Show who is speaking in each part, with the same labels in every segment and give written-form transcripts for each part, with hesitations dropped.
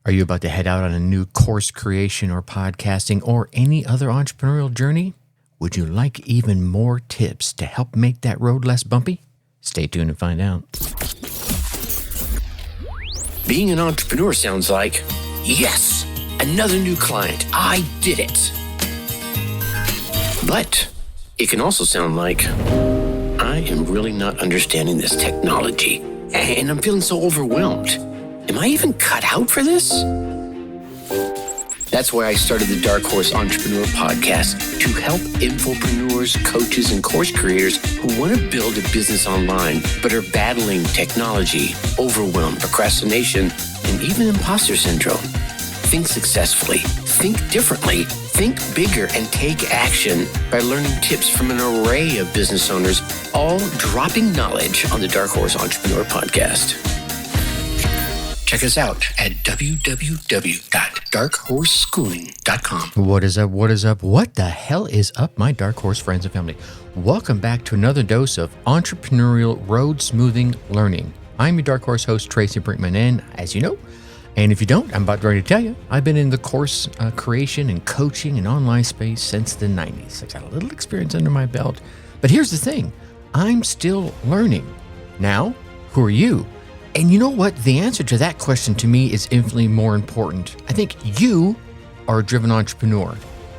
Speaker 1: Are you about to head out on a new course creation or podcasting or any other entrepreneurial journey? Would you like even more tips to help make that road less bumpy? Stay tuned and find out.
Speaker 2: Being an entrepreneur sounds like, yes, another new client. I did it. But it can also sound like, I am really not understanding this technology, and I'm feeling so overwhelmed. Am I even cut out for this? That's why I started the Dark Horse Entrepreneur Podcast to help infopreneurs, coaches, and course creators who want to build a business online but are battling technology, overwhelm, procrastination, and even imposter syndrome. Think successfully, think differently, think bigger, and take action by learning tips from an array of business owners, all dropping knowledge on the Dark Horse Entrepreneur Podcast. Check us out at www.darkhorseschooling.com.
Speaker 1: What is up? What is up? What the hell is up, my Dark Horse friends and family? Welcome back to another dose of entrepreneurial road smoothing learning. I'm your Dark Horse host, Tracy brinkmann, and as you know, and if you don't, I'm about ready to tell you, I've been in the course creation and coaching and online space since the 90s. I've got a little experience under my belt. But here's the thing, I'm still learning. Now, who are you? And you know what? The answer to that question to me is infinitely more important. I think you are a driven entrepreneur,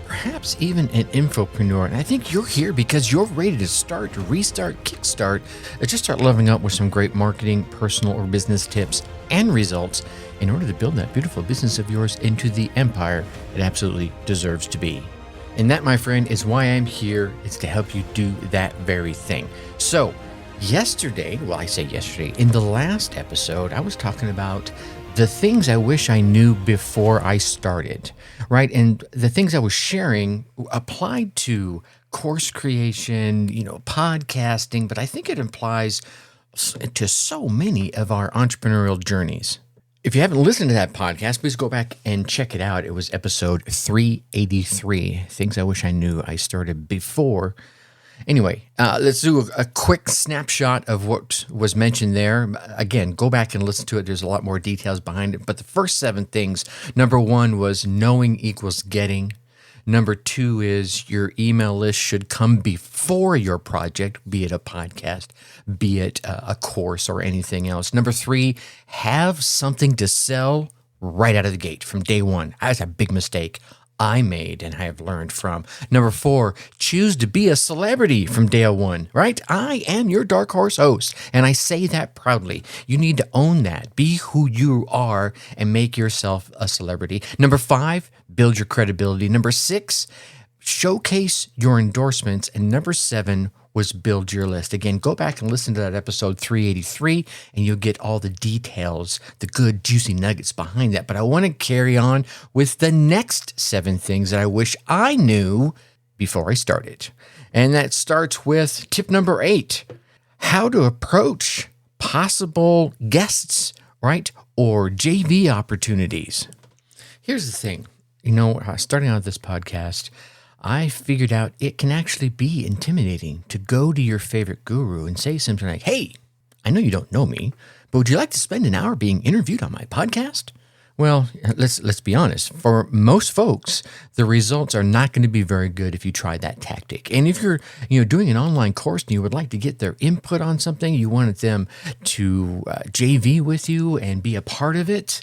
Speaker 1: perhaps even an infopreneur. And I think you're here because you're ready to start, restart, kickstart, or just start leveling up with some great marketing, personal or business tips and results in order to build that beautiful business of yours into the empire it absolutely deserves to be. And that, my friend, is why I'm here. It's to help you do that very thing. So, yesterday, in the last episode, I was talking about the things I wish I knew before I started, right? And the things I was sharing applied to course creation, podcasting, but I think it applies to so many of our entrepreneurial journeys. If you haven't listened to that podcast, please go back and check it out. It was episode 383, Things I Wish I Knew I Started Before. Anyway, let's do a quick snapshot of what was mentioned there. Again, go back and listen to it. There's a lot more details behind it. But the first 7 things, number 1 was knowing equals getting. Number 2 is your email list should come before your project, be it a podcast, be it a course or anything else. Number 3, have something to sell right out of the gate from day one. That's a big mistake I made and I have learned from. Number 4, choose to be a celebrity from day one, right? I am your Dark Horse host, and I say that proudly. You need to own that. Be who you are and make yourself a celebrity. Number 5, build your credibility. Number 6, showcase your endorsements. And number 7 was build your list. Again, go back and listen to that episode 383 and you'll get all the details, the good juicy nuggets behind that. But I want to carry on with the next 7 things that I wish I knew before I started. And that starts with tip number 8, how to approach possible guests, right? Or JV opportunities. Here's the thing, starting out this podcast, I figured out it can actually be intimidating to go to your favorite guru and say something like, hey, I know you don't know me, but would you like to spend an hour being interviewed on my podcast? Well, let's be honest. For most folks, the results are not going to be very good if you try that tactic. And if you're doing an online course and you would like to get their input on something, you wanted them to JV with you and be a part of it,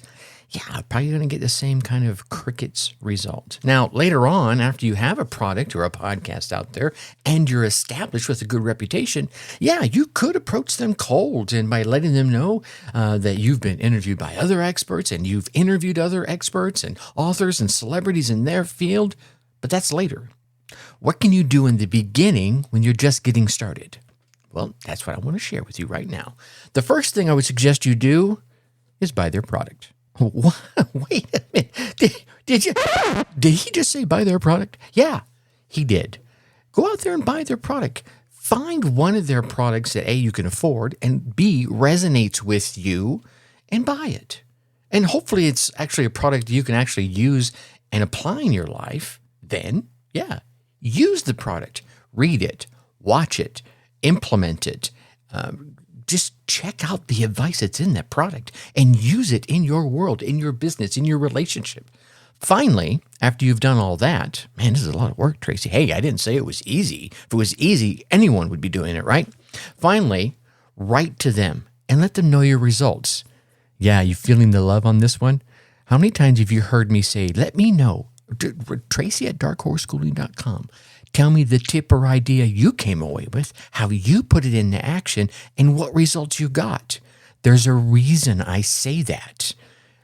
Speaker 1: yeah, probably going to get the same kind of crickets result. Now, later on, after you have a product or a podcast out there and you're established with a good reputation, yeah, you could approach them cold and by letting them know that you've been interviewed by other experts and you've interviewed other experts and authors and celebrities in their field, but that's later. What can you do in the beginning when you're just getting started? Well, that's what I want to share with you right now. The first thing I would suggest you do is buy their product. What? Wait a minute. Did he just say buy their product? Yeah, he did. Go out there and buy their product. Find one of their products that A, you can afford, and B, resonates with you, and buy it. And hopefully it's actually a product you can actually use and apply in your life. Then, yeah, use the product. Read it. Watch it. Implement it. just check out the advice that's in that product and use it in your world, in your business, in your relationship. Finally, after you've done all that, man, this is a lot of work, Tracy. Hey, I didn't say it was easy. If it was easy, anyone would be doing it, right? Finally, write to them and let them know your results. Yeah, you feeling the love on this one? How many times have you heard me say, let me know, Tracy at darkhorseschooling.com. Tell me the tip or idea you came away with, how you put it into action, and what results you got. There's a reason I say that.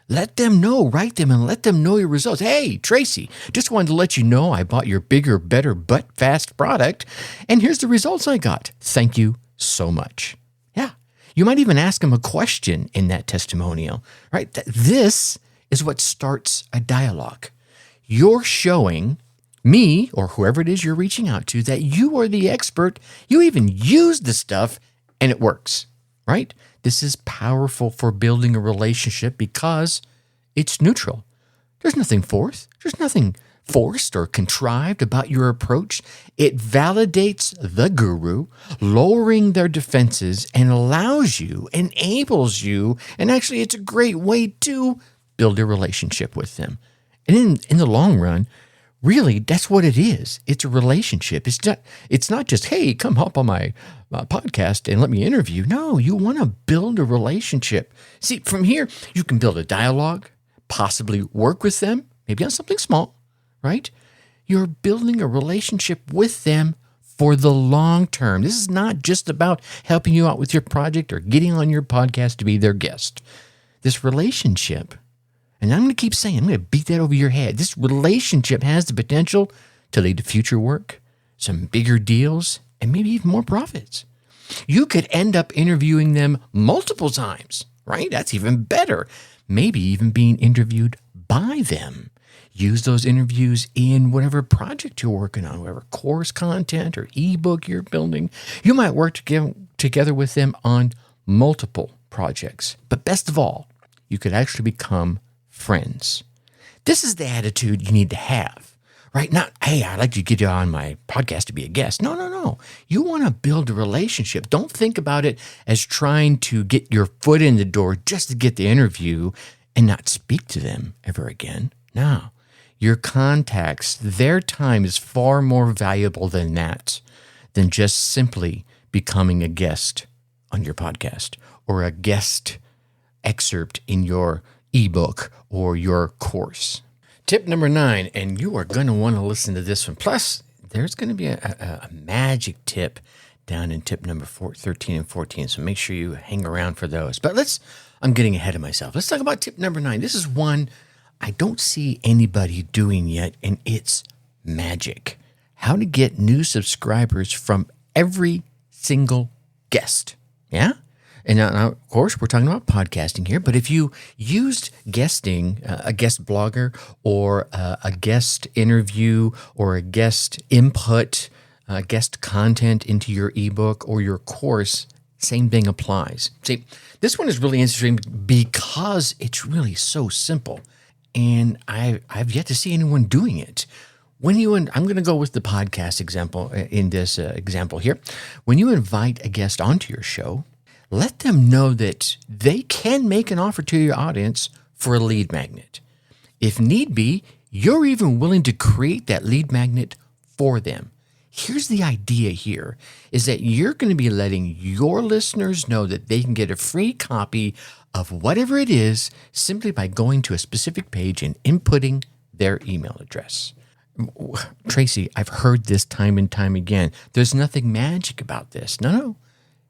Speaker 1: Let them know, write them, and let them know your results. Hey, Tracy, just wanted to let you know I bought your bigger, better, but fast product, and here's the results I got. Thank you so much. Yeah, you might even ask them a question in that testimonial, right? This is what starts a dialogue. You're showing me, or whoever it is you're reaching out to, that you are the expert. You even use the stuff, and it works, right? This is powerful for building a relationship because it's neutral. There's nothing forced. There's nothing forced or contrived about your approach. It validates the guru, lowering their defenses, and allows you, enables you, and actually it's a great way to build a relationship with them. And in the long run, really, that's what it is. It's a relationship. It's not just, hey, come hop on my podcast and let me interview. No, you want to build a relationship. See, from here, you can build a dialogue, possibly work with them, maybe on something small, right? You're building a relationship with them for the long term. This is not just about helping you out with your project or getting on your podcast to be their guest. This relationship, and I'm going to keep saying, I'm going to beat that over your head. This relationship has the potential to lead to future work, some bigger deals, and maybe even more profits. You could end up interviewing them multiple times, right? That's even better. Maybe even being interviewed by them. Use those interviews in whatever project you're working on, whatever course content or ebook you're building. You might work together with them on multiple projects. But best of all, you could actually become friends. This is the attitude you need to have, right? Not, hey, I'd like to get you on my podcast to be a guest. No. You want to build a relationship. Don't think about it as trying to get your foot in the door just to get the interview and not speak to them ever again. No. Your contacts, their time is far more valuable than that, than just simply becoming a guest on your podcast or a guest excerpt in your ebook or your course. Tip number 9, and you are going to want to listen to this one. Plus, there's going to be a magic tip down in tip number 13 and 14, so make sure you hang around for those. But I'm getting ahead of myself. Let's talk about tip number 9. This is one I don't see anybody doing yet, and it's magic. How to get new subscribers from every single guest. Yeah? And now, of course, we're talking about podcasting here, but if you used guesting, a guest blogger or a guest interview or a guest input, guest content into your ebook or your course, same thing applies. See, this one is really interesting because it's really so simple, and I've yet to see anyone doing it. I'm going to go with the podcast example in this example here. When you invite a guest onto your show, let them know that they can make an offer to your audience for a lead magnet. If need be, you're even willing to create that lead magnet for them. Here's the idea here, is that you're going to be letting your listeners know that they can get a free copy of whatever it is simply by going to a specific page and inputting their email address. Tracy, I've heard this time and time again. There's nothing magic about this. No.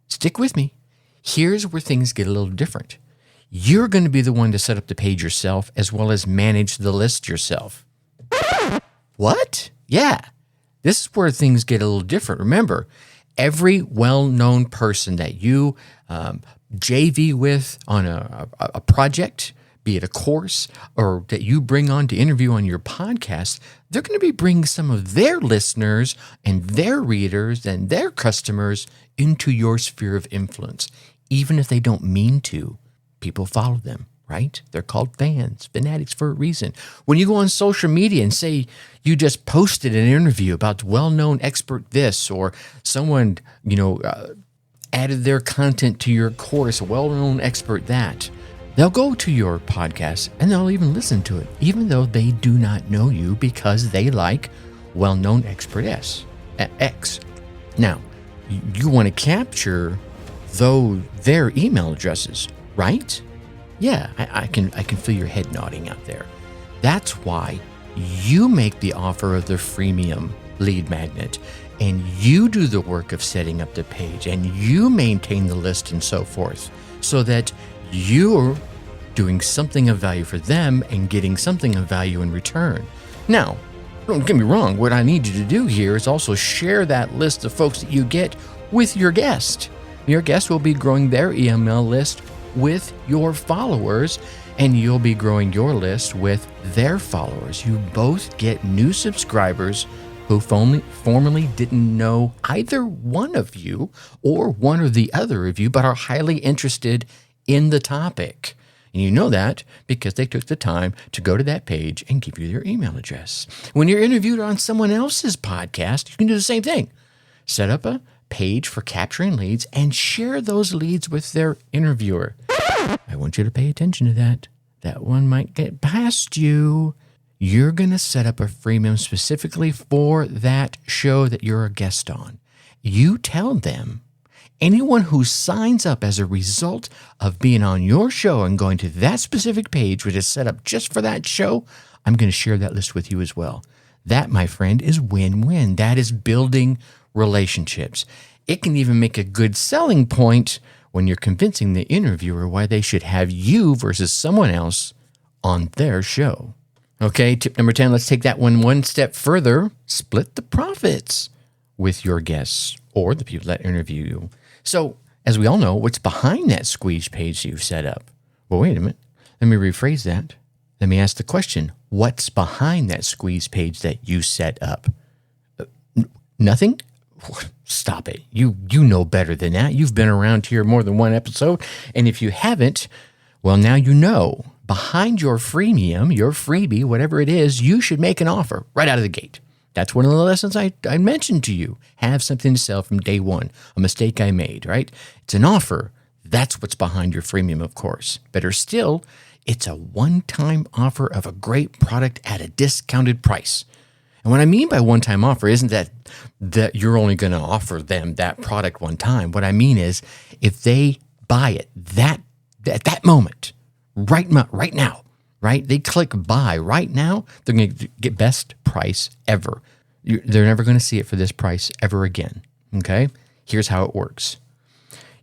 Speaker 1: Stick with me. Here's where things get a little different. You're going to be the one to set up the page yourself as well as manage the list yourself. What? Yeah. This is where things get a little different. Remember, every well-known person that you JV with on a project, be it a course or that you bring on to interview on your podcast, they're going to be bringing some of their listeners and their readers and their customers into your sphere of influence. Even if they don't mean to, people follow them, right? They're called fans, fanatics for a reason. When you go on social media and say you just posted an interview about well-known expert this or someone, added their content to your course, a well-known expert that, they'll go to your podcast and they'll even listen to it, even though they do not know you because they like well-known expert X. Now, you want to capture their email addresses, right? Yeah, I can feel your head nodding out there. That's why you make the offer of the freemium lead magnet, and you do the work of setting up the page, and you maintain the list and so forth, so that you're doing something of value for them and getting something of value in return. Now, don't get me wrong, what I need you to do here is also share that list of folks that you get with your guest. Your guest will be growing their email list with your followers, and you'll be growing your list with their followers. You both get new subscribers who formerly didn't know either one of you or one or the other of you, but are highly interested in the topic. And you know that because they took the time to go to that page and give you their email address. When you're interviewed on someone else's podcast, you can do the same thing. Set up a page for capturing leads and share those leads with their interviewer. I want you to pay attention to that. That one might get past you. You're going to set up a freemium specifically for that show that you're a guest on. You tell them, anyone who signs up as a result of being on your show and going to that specific page, which is set up just for that show, I'm going to share that list with you as well. That, my friend, is win-win. That is building relationships. It can even make a good selling point when you're convincing the interviewer why they should have you versus someone else on their show. Okay, tip number 10, let's take that one step further. Split the profits with your guests or the people that interview you. So, as we all know, what's behind that squeeze page you've set up? Well, wait a minute. Let me rephrase that. Let me ask the question, what's behind that squeeze page that you set up? Nothing? Stop it. You know better than that. You've been around here more than one episode. And if you haven't, well, now you know. Behind your freemium, your freebie, whatever it is, you should make an offer right out of the gate. That's one of the lessons I mentioned to you. Have something to sell from day one. A mistake I made, right? It's an offer. That's what's behind your freemium, of course. Better still, it's a one-time offer of a great product at a discounted price. And what I mean by one-time offer isn't that you're only going to offer them that product one time. What I mean is if they buy it at that moment, right now, right? They click buy right now, they're going to get best price ever. They're never going to see it for this price ever again, okay? Here's how it works.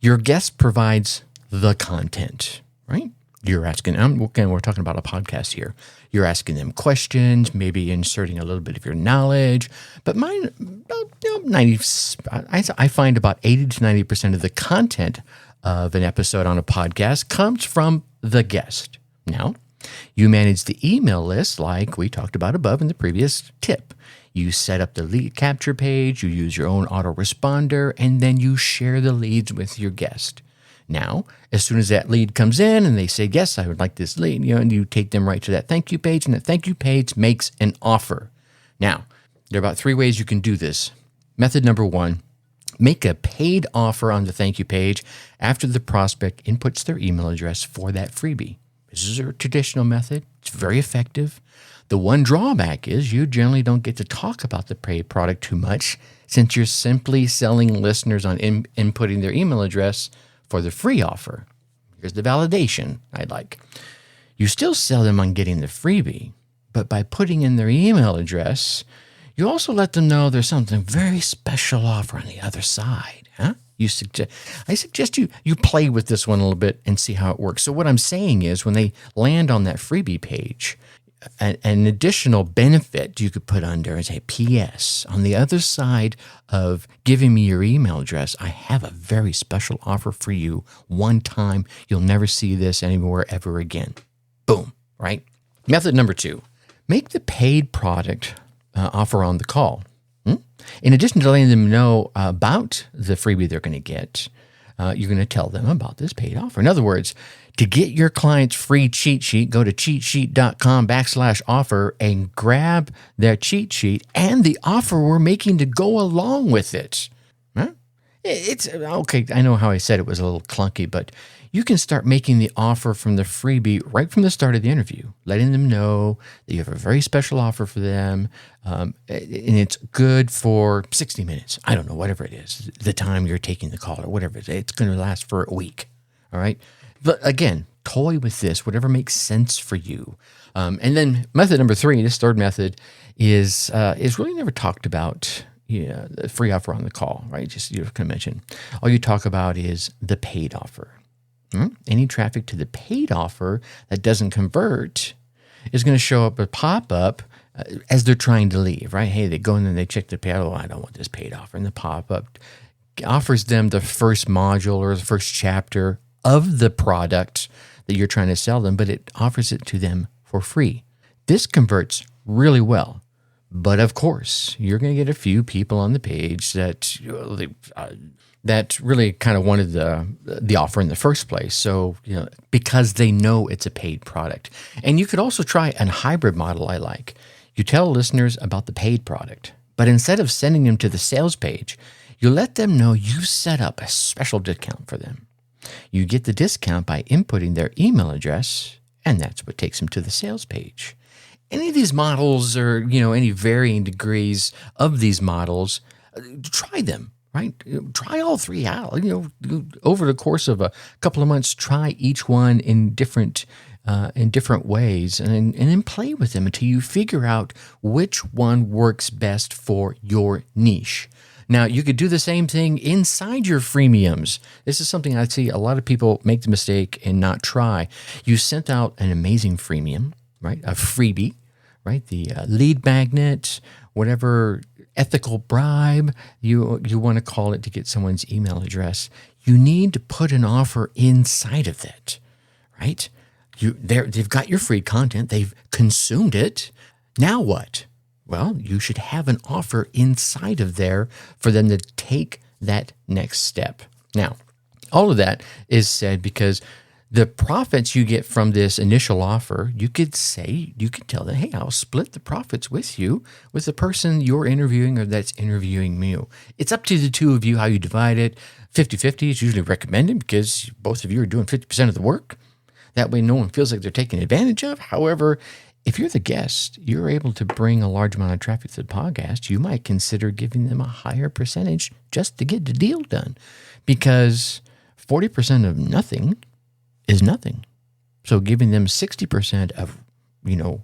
Speaker 1: Your guest provides the content, right? You're asking, again, we're talking about a podcast here. You're asking them questions, maybe inserting a little bit of your knowledge. But mine, about 90, I find about 80 to 90% of the content of an episode on a podcast comes from the guest. Now, you manage the email list like we talked about above in the previous tip. You set up the lead capture page, you use your own autoresponder, and then you share the leads with your guest. Now, as soon as that lead comes in and they say, yes, I would like this lead, and you take them right to that thank you page, and that thank you page makes an offer. Now, there are about 3 ways you can do this. Method number 1, make a paid offer on the thank you page after the prospect inputs their email address for that freebie. This is a traditional method. It's very effective. The one drawback is you generally don't get to talk about the paid product too much since you're simply selling listeners on inputting their email address for the free offer. Here's the validation I'd like. You still sell them on getting the freebie, but by putting in their email address, you also let them know there's something very special offer on the other side. Huh? I suggest you play with this one a little bit and see how it works. So what I'm saying is when they land on that freebie page, an additional benefit you could put under is a P.S. On the other side of giving me your email address, I have a very special offer for you. One time, you'll never see this anywhere ever again. Boom, right? Method number 2, make the paid product offer on the call. In addition to letting them know about the freebie they're going to get, you're going to tell them about this paid offer. In other words, to get your client's free cheat sheet, go to cheatsheet.com/offer and grab their cheat sheet and the offer we're making to go along with it. Huh? It's okay. I know how I said it was a little clunky, but you can start making the offer from the freebie right from the start of the interview, letting them know that you have a very special offer for them, and it's good for 60 minutes. I don't know, whatever it is, the time you're taking the call or whatever it is. It's going to last for a week. All right. But again, toy with this, whatever makes sense for you. And then method number 3, this third method is really never talked about. Yeah, the free offer on the call, right? Just you're going to mention. All you talk about is the paid offer. Any traffic to the paid offer that doesn't convert is going to show up a pop-up as they're trying to leave, right? Hey, they go in and they check the paid. Oh, I don't want this paid offer. And the pop-up offers them the first module or the first chapter of the product that you're trying to sell them, but it offers it to them for free. This converts really well. But of course, you're going to get a few people on the page that really kind of wanted the offer in the first place. So, because they know it's a paid product. And you could also try a hybrid model I like. You tell listeners about the paid product, but instead of sending them to the sales page, you let them know you set up a special discount for them. You get the discount by inputting their email address, and that's what takes them to the sales page. Any of these models or, any varying degrees of these models, try them, right? Try all 3 out. Over the course of a couple of months, try each one in different ways and then play with them until you figure out which one works best for your niche. Now, you could do the same thing inside your freemiums. This is something I see a lot of people make the mistake and not try. You sent out an amazing freemium, right? A freebie, right? The lead magnet, whatever ethical bribe you want to call it to get someone's email address. You need to put an offer inside of that, right? They've got your free content. They've consumed it. Now what? Well, you should have an offer inside of there for them to take that next step. Now, all of that is said because the profits you get from this initial offer, you could tell them, hey, I'll split the profits with you, with the person you're interviewing or that's interviewing me. It's up to the two of you how you divide it. 50-50 is usually recommended because both of you are doing 50% of the work. That way no one feels like they're taken advantage of. However, if you're the guest, you're able to bring a large amount of traffic to the podcast, you might consider giving them a higher percentage just to get the deal done, because 40% of nothing is nothing. So giving them 60% of,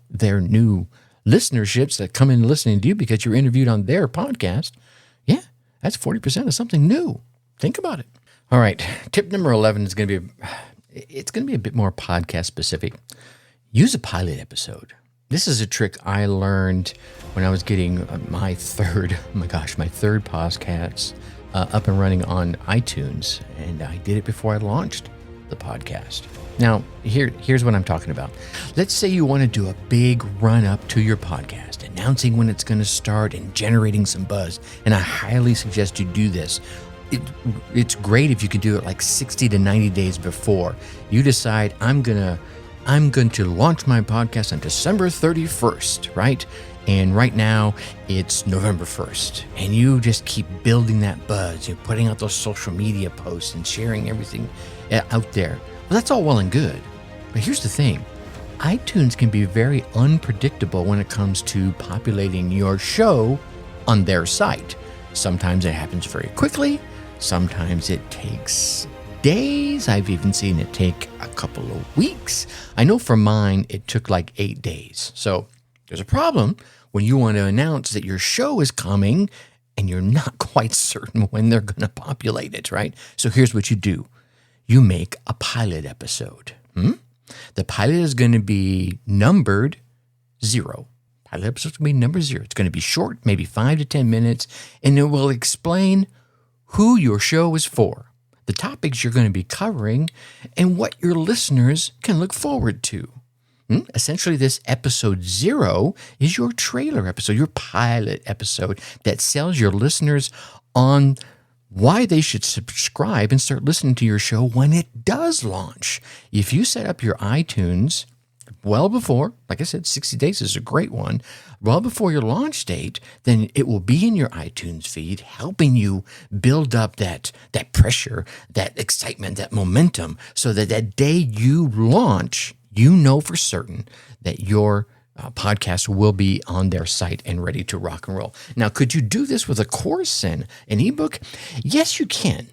Speaker 1: their new listenerships that come in listening to you because you're interviewed on their podcast, yeah, that's 40% of something new. Think about it. All right, tip number 11 is going to be a bit more podcast specific. Use a pilot episode. This is a trick I learned when I was getting my third podcast up and running on iTunes, and I did it before I launched the podcast. Now, here's what I'm talking about. Let's say you want to do a big run-up to your podcast, announcing when it's going to start and generating some buzz, and I highly suggest you do this. It's great if you can do it like 60 to 90 days before. You decide, I'm going to launch my podcast on December 31st, right? And right now it's November 1st. And you just keep building that buzz. You're putting out those social media posts and sharing everything out there. Well, that's all well and good. But here's the thing. iTunes can be very unpredictable when it comes to populating your show on their site. Sometimes it happens very quickly. Sometimes it takes days. I've even seen it take a couple of weeks. I know for mine, it took like 8 days. So there's a problem when you want to announce that your show is coming and you're not quite certain when they're going to populate it, right? So here's what you do. You make a pilot episode. The pilot is going to be numbered 0. Pilot episode is going to be number 0. It's going to be short, maybe 5 to 10 minutes, and it will explain who your show is for, the topics you're going to be covering, and what your listeners can look forward to. Essentially, this episode 0 is your trailer episode, your pilot episode that sells your listeners on why they should subscribe and start listening to your show when it does launch. If you set up your iTunes well before, like I said, 60 days is a great one, well before your launch date, then it will be in your iTunes feed, helping you build up that pressure, that excitement, that momentum, so that that day you launch, you know for certain that your podcast will be on their site and ready to rock and roll. Now, could you do this with a course and an ebook? Yes, you can.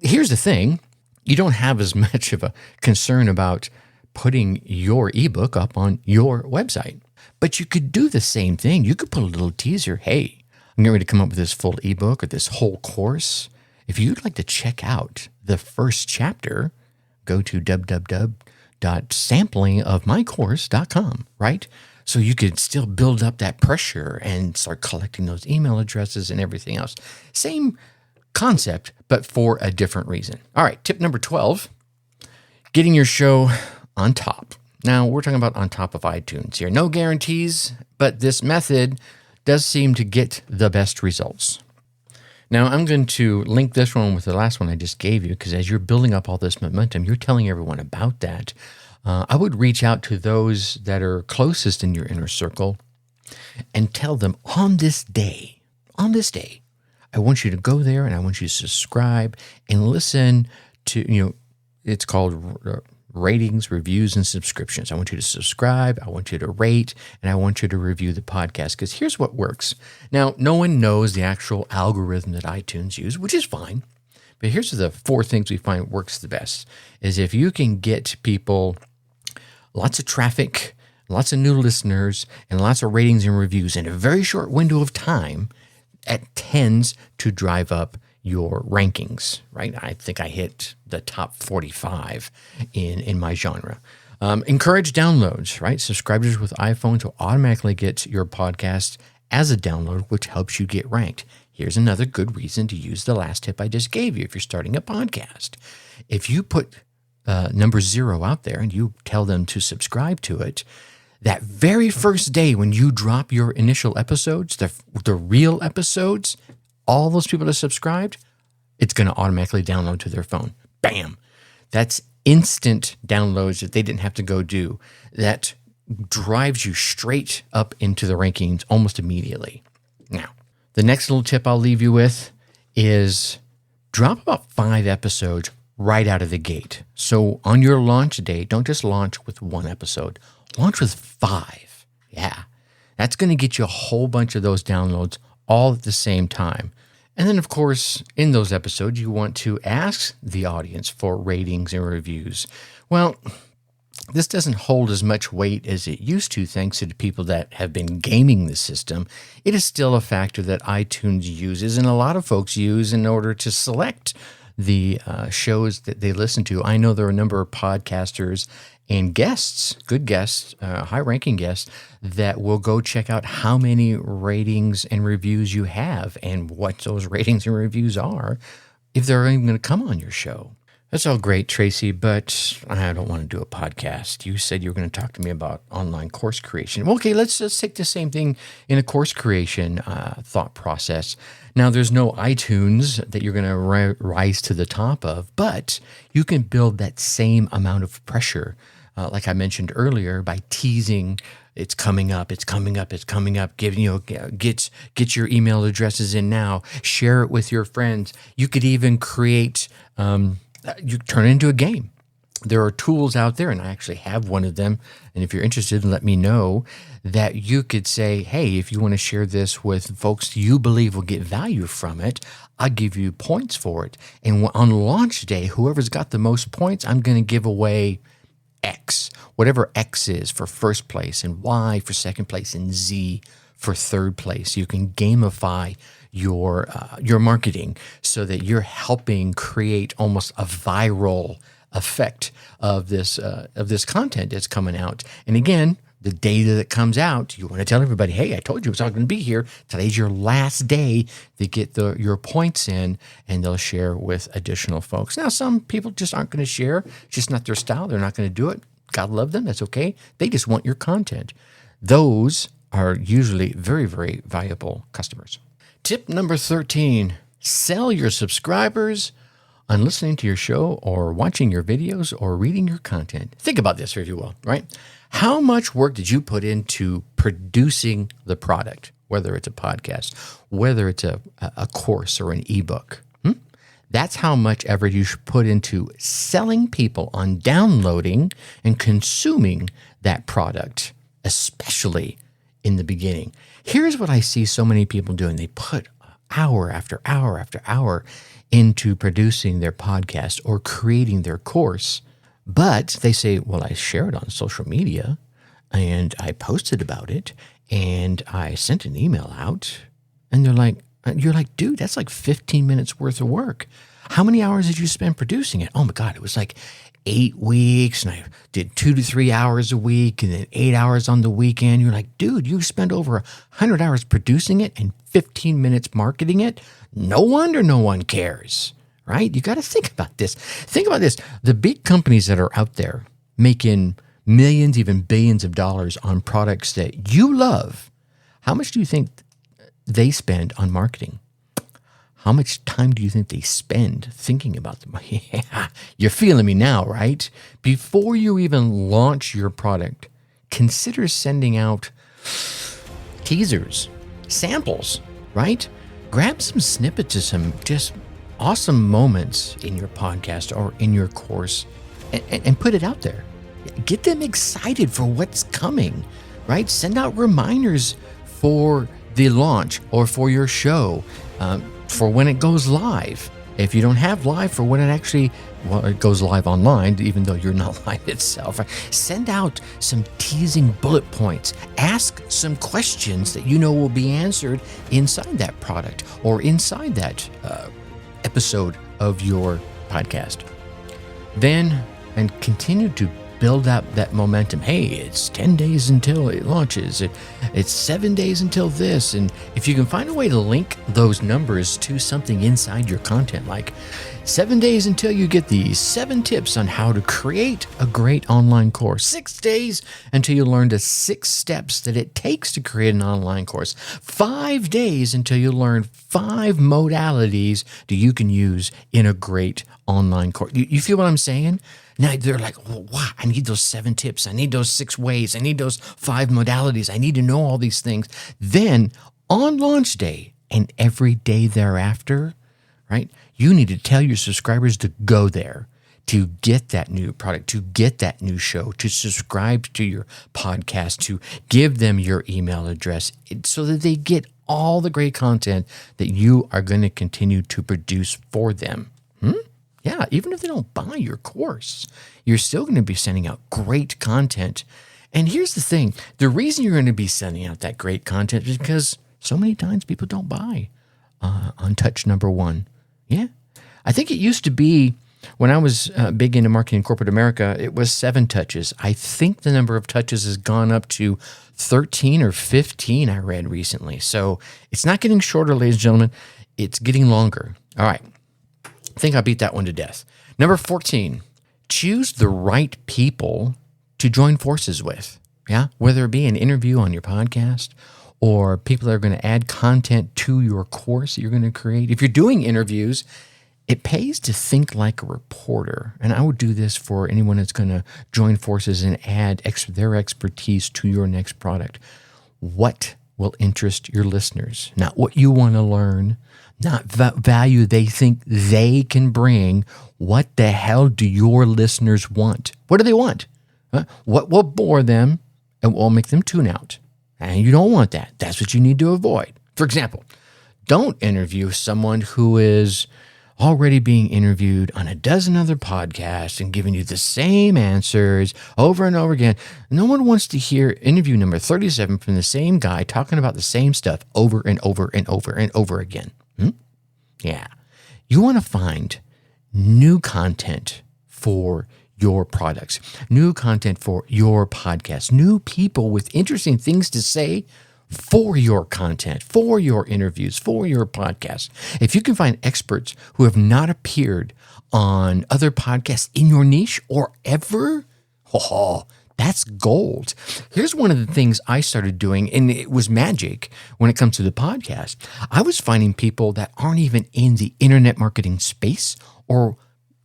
Speaker 1: Here's the thing. You don't have as much of a concern about putting your ebook up on your website, but you could do the same thing. You could put a little teaser. Hey, I'm getting ready to come up with this full ebook or this whole course. If you'd like to check out the first chapter, go to www.samplingofmycourse.com, right? So you could still build up that pressure and start collecting those email addresses and everything else. Same concept, but for a different reason. All right, tip number 12, getting your show on top. Now, we're talking about on top of iTunes here. No guarantees, but this method does seem to get the best results. Now, I'm going to link this one with the last one I just gave you, because as you're building up all this momentum, you're telling everyone about that. I would reach out to those that are closest in your inner circle and tell them on this day, I want you to go there and I want you to subscribe and listen to, it's called ratings, reviews, and subscriptions. I want you to subscribe, I want you to rate, and I want you to review the podcast, because here's what works. Now, no one knows the actual algorithm that iTunes use, which is fine, but here's the 4 things we find works the best, is if you can get people lots of traffic, lots of new listeners, and lots of ratings and reviews in a very short window of time, it tends to drive up your rankings, right? I think I hit the top 45 in my genre. Encourage downloads, right? Subscribers with iPhones will automatically get your podcast as a download, which helps you get ranked. Here's another good reason to use the last tip I just gave you if you're starting a podcast. If you put number 0 out there and you tell them to subscribe to it, that very first day when you drop your initial episodes, the real episodes, all those people that subscribed, it's going to automatically download to their phone. Bam. That's instant downloads that they didn't have to go do. That drives you straight up into the rankings almost immediately. Now, the next little tip I'll leave you with is drop about 5 episodes right out of the gate. So on your launch day, don't just launch with 1 episode. Launch with 5. Yeah. That's going to get you a whole bunch of those downloads all at the same time. And then, of course, in those episodes, you want to ask the audience for ratings and reviews. Well, this doesn't hold as much weight as it used to, thanks to the people that have been gaming the system. It is still a factor that iTunes uses and a lot of folks use in order to select the shows that they listen to. I know there are a number of podcasters and guests, good guests, high-ranking guests, that will go check out how many ratings and reviews you have and what those ratings and reviews are if they're even going to come on your show. That's all great, Tracy, but I don't want to do a podcast. You said you were going to talk to me about online course creation. Okay, let's take the same thing in a course creation thought process. Now, there's no iTunes that you're going to rise to the top of, but you can build that same amount of pressure, like I mentioned earlier, by teasing it's coming up, it's coming up, it's coming up. Get your email addresses in now. Share it with your friends. You could even create. You turn it into a game. There are tools out there, and I actually have one of them. And if you're interested, let me know, that you could say, hey, if you want to share this with folks you believe will get value from it, I'll give you points for it. And on launch day, whoever's got the most points, I'm going to give away X, whatever X is for first place, and Y for second place, and Z for third place. You can gamify your marketing so that you're helping create almost a viral effect of this content that's coming out. And again, the data that comes out, you want to tell everybody, hey, I told you it's not going to be here. Today's your last day to get your points in, and they'll share with additional folks. Now, some people just aren't going to share. It's just not their style. They're not going to do it. God love them. That's okay. They just want your content. Those are usually very, very valuable customers. Tip number 13, sell your subscribers on listening to your show or watching your videos or reading your content. Think about this, if you will, right? How much work did you put into producing the product, whether it's a podcast, whether it's a course or an ebook? That's how much effort you should put into selling people on downloading and consuming that product, especially in the beginning. Here's what I see so many people doing. They put hour after hour after hour into producing their podcast or creating their course. But they say, well, I share it on social media and I posted about it and I sent an email out. And you're like, dude, that's like 15 minutes worth of work. How many hours did you spend producing it? Oh my God, it was like 8 weeks and I did 2 to 3 hours a week and then 8 hours on the weekend. You're like, dude, you spent over 100 hours producing it and 15 minutes marketing it. No wonder no one cares, right? You got to think about this. Think about this. The big companies that are out there making millions, even billions of dollars on products that you love, how much do you think they spend on marketing? How much time do you think they spend thinking about them? Yeah, you're feeling me now, right? Before you even launch your product, consider sending out teasers, samples, right? Grab some snippets of some just awesome moments in your podcast or in your course and put it out there. Get them excited for what's coming, right? Send out reminders for the launch or for your show, for when it goes live. If you don't have live, for when it goes live online, even though you're not live itself, right? Send out some teasing bullet points. Ask some questions that you know will be answered inside that product or inside that episode of your podcast. Then, and continue to build up that momentum. Hey, it's 10 days until it launches. It's 7 days until this. And if you can find a way to link those numbers to something inside your content, like 7 days until you get these 7 tips on how to create a great online course, 6 days until you learn the 6 steps that it takes to create an online course, 5 days until you learn 5 modalities that you can use in a great online course. You feel what I'm saying? Now they're like, oh, wow, I need those 7 tips. I need those 6 ways. I need those 5 modalities. I need to know all these things. Then on launch day and every day thereafter, right, you need to tell your subscribers to go there, to get that new product, to get that new show, to subscribe to your podcast, to give them your email address so that they get all the great content that you are going to continue to produce for them. Yeah, even if they don't buy your course, you're still going to be sending out great content. And here's the thing. The reason you're going to be sending out that great content is because so many times people don't buy on touch number 1. Yeah. I think it used to be, when I was big into marketing in corporate America, it was 7 touches. I think the number of touches has gone up to 13 or 15, I read recently. So it's not getting shorter, ladies and gentlemen. It's getting longer. All right. I think I beat that one to death. Number 14, choose the right people to join forces with. Yeah, whether it be an interview on your podcast or people that are going to add content to your course that you're going to create. If you're doing interviews, it pays to think like a reporter. And I would do this for anyone that's going to join forces and add their expertise to your next product. What will interest your listeners? Not what you want to learn, not value they think they can bring. What the hell do your listeners want? What do they want? What will bore them and will make them tune out? And you don't want that. That's what you need to avoid. For example, don't interview someone who is already being interviewed on a dozen other podcasts and giving you the same answers over and over again. No one wants to hear interview number 37 from the same guy talking about the same stuff over and over and over and over again. Yeah. You want to find new content for your products, new content for your podcast, new people with interesting things to say for your content, for your interviews, for your podcast. If you can find experts who have not appeared on other podcasts in your niche or ever, that's gold. Here's one of the things I started doing, and it was magic when it comes to the podcast. I was finding people that aren't even in the internet marketing space or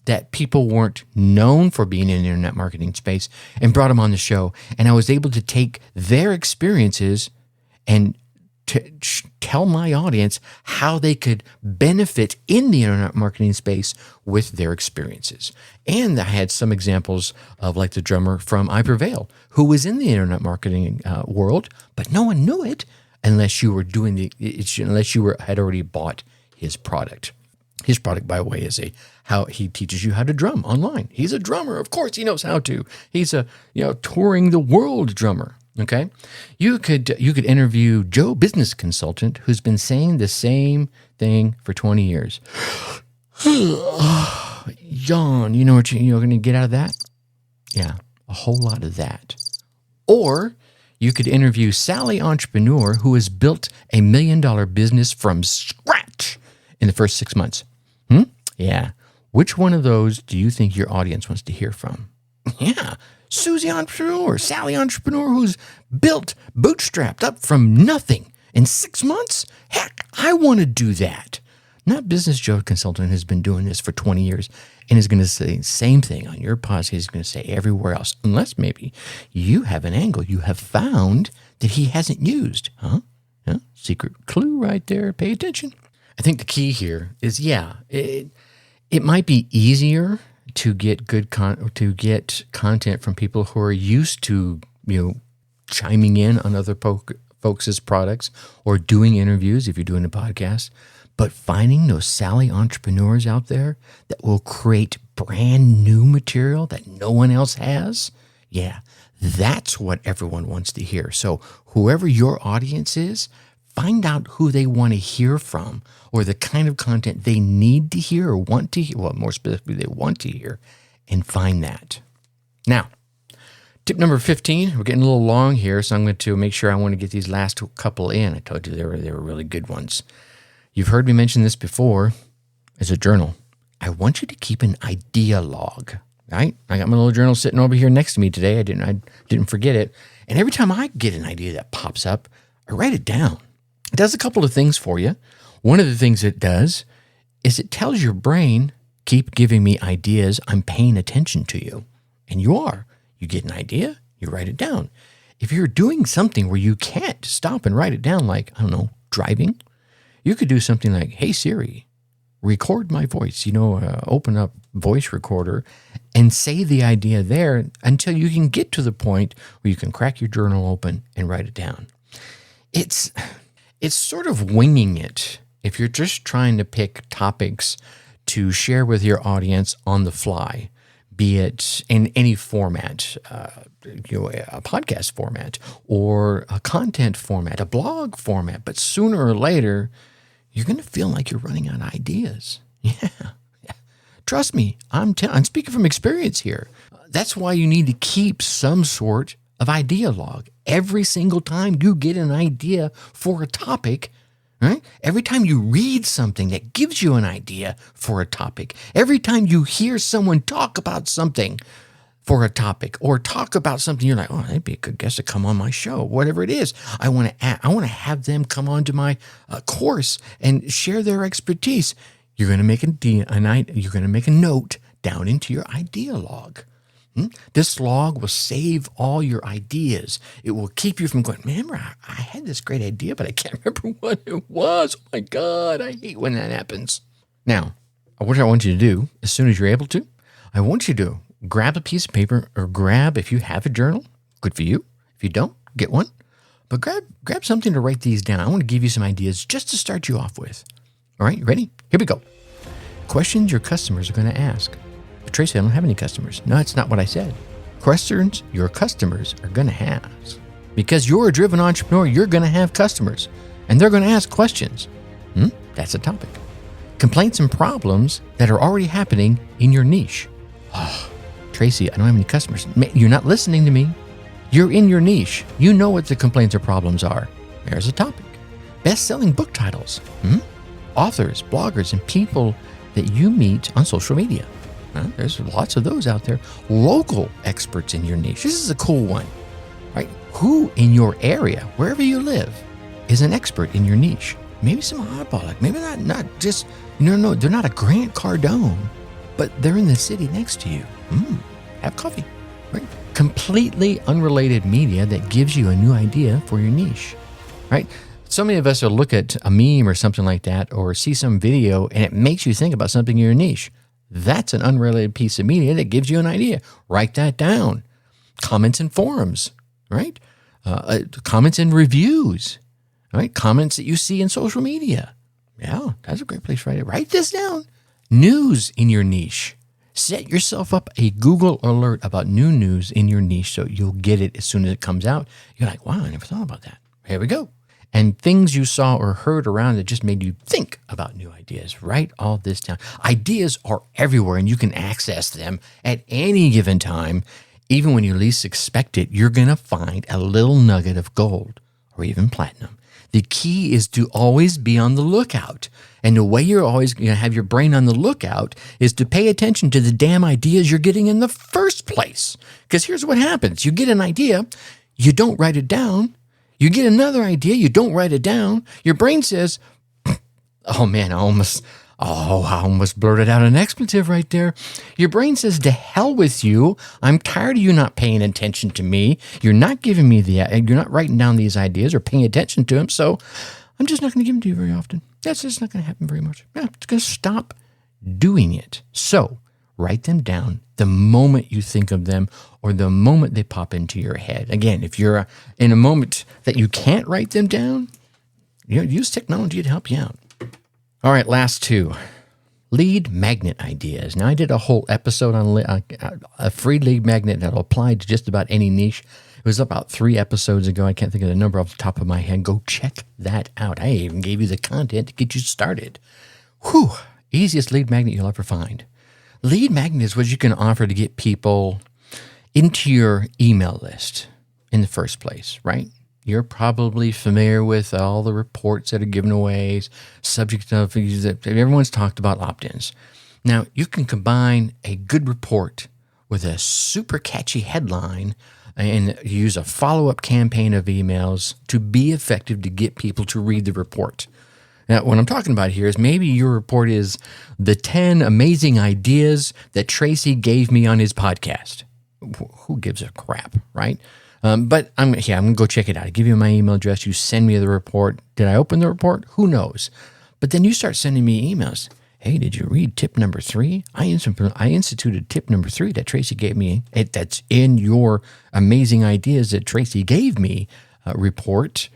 Speaker 1: that people weren't known for being in the internet marketing space, and brought them on the show. And I was able to take their experiences and to tell my audience how they could benefit in the internet marketing space with their experiences. And I had some examples of like the drummer from I Prevail, who was in the internet marketing world, but no one knew it unless you were had already bought his product. His product, by the way, is how he teaches you how to drum online. He's a drummer. Of course, he knows how to. He's a touring the world drummer. Okay, you could interview Joe, business consultant, who's been saying the same thing for 20 years. Yawn. You know what you're going to get out of that? Yeah, a whole lot of that. Or you could interview Sally Entrepreneur, who has built a $1 million business from scratch in the first 6 months. Yeah. Which one of those do you think your audience wants to hear from? Yeah. Susie Entrepreneur, Sally Entrepreneur, who's built, bootstrapped up from nothing in 6 months? Heck, I want to do that. Not Business Joe Consultant has been doing this for 20 years and is going to say the same thing on your podcast. He's going to say everywhere else, unless maybe you have an angle you have found that he hasn't used. Huh? Secret clue right there. Pay attention. I think the key here is, it might be easier to get content from people who are used to, chiming in on other folks' products or doing interviews if you're doing a podcast. But finding those Sally entrepreneurs out there that will create brand new material that no one else has, that's what everyone wants to hear. So whoever your audience is, find out who they want to hear from or the kind of content they need to hear or want to hear. Well, more specifically, they want to hear, and find that. Now, tip number 15, we're getting a little long here, so I'm going to make sure I want to get these last couple in. I told you they were really good ones. You've heard me mention this before as a journal. I want you to keep an idea log, right? I got my little journal sitting over here next to me today. I didn't forget it. And every time I get an idea that pops up, I write it down. It does a couple of things for you. One of the things it does is it tells your brain, keep giving me ideas, I'm paying attention to you. And you are. You get an idea, you write it down. If you're doing something where you can't stop and write it down, like, driving, you could do something like, hey, Siri, record my voice, open up voice recorder and say the idea there until you can get to the point where you can crack your journal open and write it down. It's sort of winging it if you're just trying to pick topics to share with your audience on the fly, be it in any format, a podcast format or a content format, a blog format. But sooner or later, you're going to feel like you're running out of ideas. Yeah. Trust me, I'm speaking from experience here. That's why you need to keep some sort of idea log. Every single time you get an idea for a topic, right? Every time you read something that gives you an idea for a topic, every time you hear someone talk about something for a topic or talk about something, you're like, oh, that'd be a good guest to come on my show, whatever it is. I want to have them come onto my course and share their expertise. You're going to make a note down into your idea log. This log will save all your ideas. It will keep you from going, remember, I had this great idea, but I can't remember what it was. Oh my God, I hate when that happens. Now, what I want you to do, as soon as you're able to, I want you to grab a piece of paper or if you have a journal, good for you. If you don't, get one. But grab something to write these down. I want to give you some ideas just to start you off with. All right, you ready? Here we go. Questions your customers are going to ask. But Tracy, I don't have any customers. No, that's not what I said. Questions your customers are going to ask. Because you're a driven entrepreneur, you're going to have customers. And they're going to ask questions. That's a topic. Complaints and problems that are already happening in your niche. Oh, Tracy, I don't have any customers. You're not listening to me. You're in your niche. You know what the complaints or problems are. There's a topic. Best-selling book titles. Authors, bloggers, and people that you meet on social media. There's lots of those out there. Local experts in your niche. This is a cool one, right? Who in your area, wherever you live, is an expert in your niche? Maybe some oddball, like maybe not just, no, they're not a Grant Cardone, but they're in the city next to you. Have coffee, right? Completely unrelated media that gives you a new idea for your niche, right? So many of us will look at a meme or something like that or see some video and it makes you think about something in your niche. That's an unrelated piece of media that gives you an idea. Write that down. Comments in forums, right? Comments in reviews, right? Comments that you see in social media. Yeah, that's a great place to write it. Write this down. News in your niche. Set yourself up a Google alert about new news in your niche so you'll get it as soon as it comes out. You're like, wow, I never thought about that. Here we go. And things you saw or heard around that just made you think about new ideas. Write all this down. Ideas are everywhere and you can access them at any given time. Even when you least expect it, you're going to find a little nugget of gold or even platinum. The key is to always be on the lookout. And the way you're always going to have your brain on the lookout is to pay attention to the damn ideas you're getting in the first place. Because here's what happens. You get an idea, you don't write it down. You get another idea, you don't write it down. Your brain says, oh man, I almost blurted out an expletive right there. Your brain says, to hell with you. I'm tired of you not paying attention to me. You're not giving me you're not writing down these ideas or paying attention to them. So I'm just not going to give them to you very often. That's just not going to happen very much. Yeah, it's going to stop doing it. So write them down the moment you think of them or the moment they pop into your head. Again, if you're in a moment that you can't write them down, use technology to help you out. All right, last two. Lead magnet ideas. Now, I did a whole episode on a free lead magnet that'll apply to just about any niche. It was about 3 episodes ago. I can't think of the number off the top of my head. Go check that out. I even gave you the content to get you started. Whew, easiest lead magnet you'll ever find. Lead magnet is what you can offer to get people into your email list in the first place, right? You're probably familiar with all the reports that are given away, subject of that everyone's talked about opt-ins. Now, you can combine a good report with a super catchy headline and use a follow-up campaign of emails to be effective to get people to read the report. Now, what I'm talking about here is maybe your report is the 10 amazing ideas that Tracy gave me on his podcast. Who gives a crap, right? But I'm going to go check it out. I give you my email address. You send me the report. Did I open the report? Who knows? But then you start sending me emails. Hey, did you read tip number 3? I instituted tip number 3 that Tracy gave me. That's in your amazing ideas that Tracy gave me report.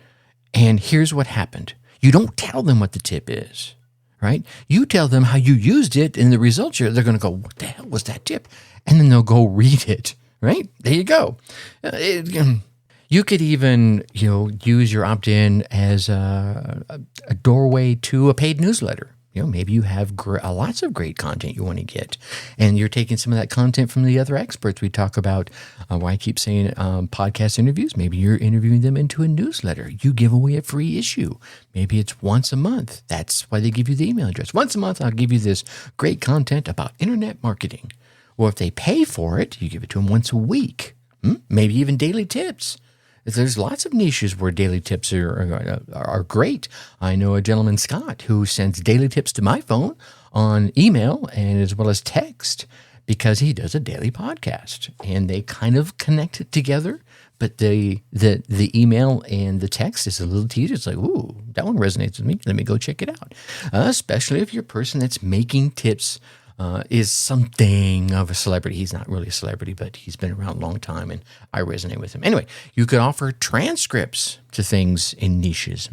Speaker 1: And here's what happened. You don't tell them what the tip is, right? You tell them how you used it and the results. They're going to go, what the hell was that tip? And then they'll go read it. Right? There you go. You could even, use your opt-in as a doorway to a paid newsletter. Maybe you have lots of great content you want to get, and you're taking some of that content from the other experts we talk about. Why I keep saying podcast interviews. Maybe you're interviewing them into a newsletter. You give away a free issue. Maybe it's once a month. That's why they give you the email address. Once a month, I'll give you this great content about internet marketing. Or if they pay for it, you give it to them once a week. Maybe even daily tips. There's lots of niches where daily tips are great. I know a gentleman, Scott, who sends daily tips to my phone on email and as well as text because he does a daily podcast. And they kind of connect it together. But the email and the text is a little teaser. It's like, ooh, that one resonates with me. Let me go check it out. Especially if you're a person that's making tips is something of a celebrity. He's not really a celebrity, but he's been around a long time, and I resonate with him. Anyway, you could offer transcripts to things in niches.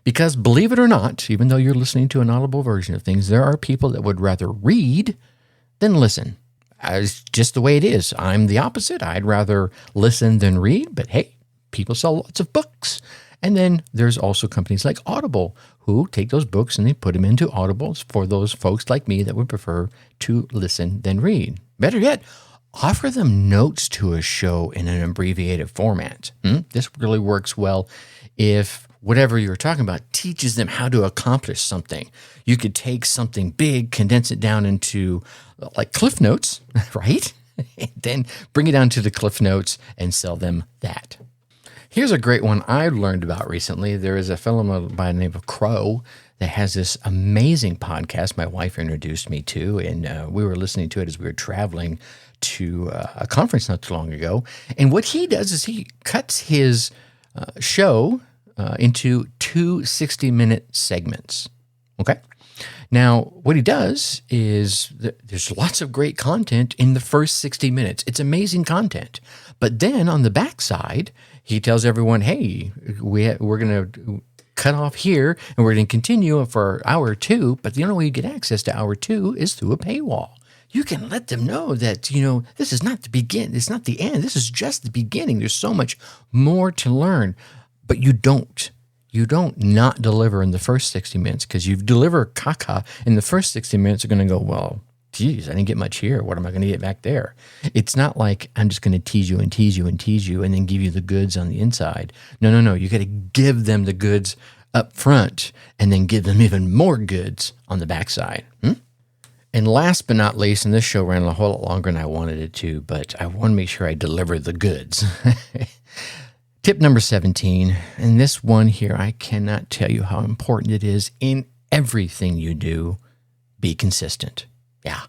Speaker 1: Because believe it or not, even though you're listening to an audible version of things, there are people that would rather read than listen. It's just the way it is. I'm the opposite. I'd rather listen than read, but hey, people sell lots of books. And then there's also companies like Audible who take those books and they put them into Audibles for those folks like me that would prefer to listen than read. Better yet, offer them notes to a show in an abbreviated format. This really works well if whatever you're talking about teaches them how to accomplish something. You could take something big, condense it down into like Cliff Notes, right? And then bring it down to the Cliff Notes and sell them that. Here's a great one I learned about recently. There is a fellow by the name of Crow that has this amazing podcast my wife introduced me to, and we were listening to it as we were traveling to a conference not too long ago. And what he does is he cuts his show into 2 60-minute segments, okay? Now, what he does is there's lots of great content in the first 60 minutes. It's amazing content. But then on the backside, he tells everyone, hey, we're going to cut off here and we're going to continue for hour 2. But the only way you get access to hour 2 is through a paywall. You can let them know that, this is not the beginning. It's not the end. This is just the beginning. There's so much more to learn. But you don't not deliver in the first 60 minutes, because you deliver caca in the first 60 minutes, you're going to go, well, geez, I didn't get much here. What am I going to get back there? It's not like I'm just going to tease you and tease you and tease you and then give you the goods on the inside. No. You got to give them the goods up front and then give them even more goods on the backside. And last but not least, and this show ran a whole lot longer than I wanted it to, but I want to make sure I deliver the goods. Tip number 17, and this one here, I cannot tell you how important it is in everything you do. Be consistent. Yeah.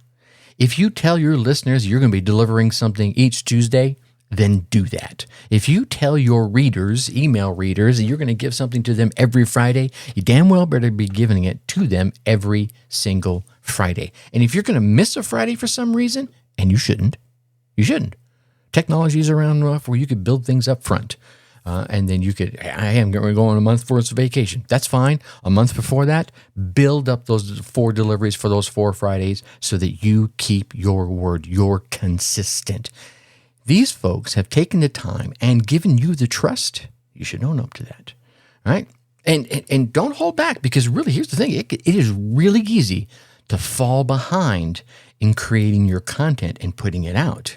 Speaker 1: If you tell your listeners you're going to be delivering something each Tuesday, then do that. If you tell your readers, email readers, that you're going to give something to them every Friday, you damn well better be giving it to them every single Friday. And if you're going to miss a Friday for some reason, and you shouldn't. Technology is around enough where you could build things up front. And then I am going to go on a month for its vacation. That's fine. A month before that, build up those 4 deliveries for those 4 Fridays so that you keep your word. You're consistent. These folks have taken the time and given you the trust. You should own up to that. All right? And don't hold back, because really, here's the thing. It is really easy to fall behind in creating your content and putting it out.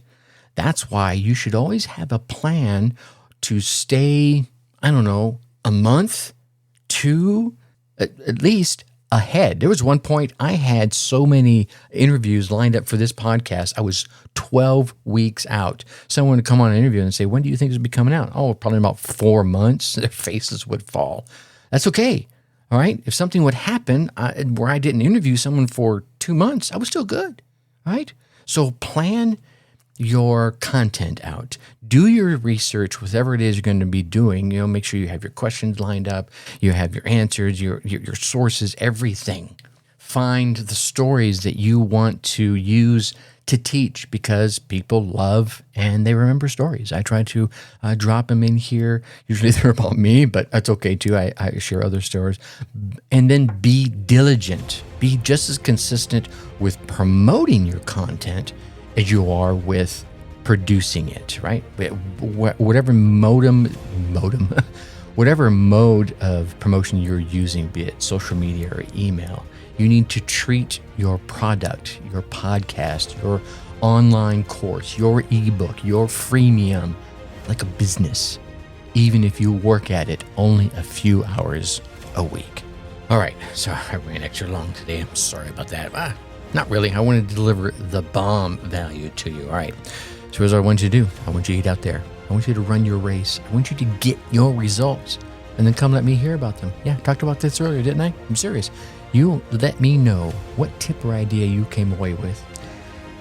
Speaker 1: That's why you should always have a plan to stay, a month, 2, at least ahead. There was one point I had so many interviews lined up for this podcast. I was 12 weeks out. Someone would come on an interview and say, when do you think this will be coming out? Oh, probably about 4 months. Their faces would fall. That's okay. All right. If something would happen where I didn't interview someone for 2 months, I was still good. All right. So plan your content out. Do your research, whatever it is you're going to be doing. Make sure you have your questions lined up, you have your answers, your sources, everything. Find the stories that you want to use to teach, because people love and they remember stories. I try to drop them in here. Usually they're about me, but that's okay too. I share other stories. And then be diligent. Be just as consistent with promoting your content as you are with producing it, right? Whatever whatever mode of promotion you're using, be it social media or email, you need to treat your product, your podcast, your online course, your ebook, your freemium like a business, even if you work at it only a few hours a week. All right, so I ran extra long today. I'm sorry about that. Not really. I want to deliver the bomb value to you. All right. So here's what I want you to do. I want you to get out there. I want you to run your race. I want you to get your results and then come let me hear about them. Yeah, I talked about this earlier, didn't I? I'm serious. You let me know what tip or idea you came away with,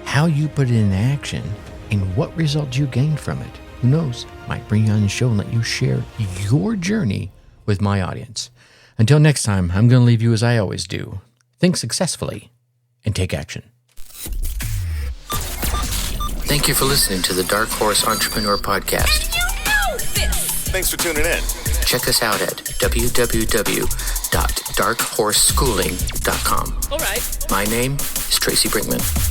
Speaker 1: how you put it in action, and what results you gained from it. Who knows? Might bring you on the show and let you share your journey with my audience. Until next time, I'm going to leave you as I always do. Think successfully and take action.
Speaker 2: Thank you for listening to the Dark Horse Entrepreneur Podcast.
Speaker 3: Thanks for tuning in.
Speaker 2: Check us out at www.darkhorseschooling.com.
Speaker 3: All right.
Speaker 2: My name is Tracy Brinkmann.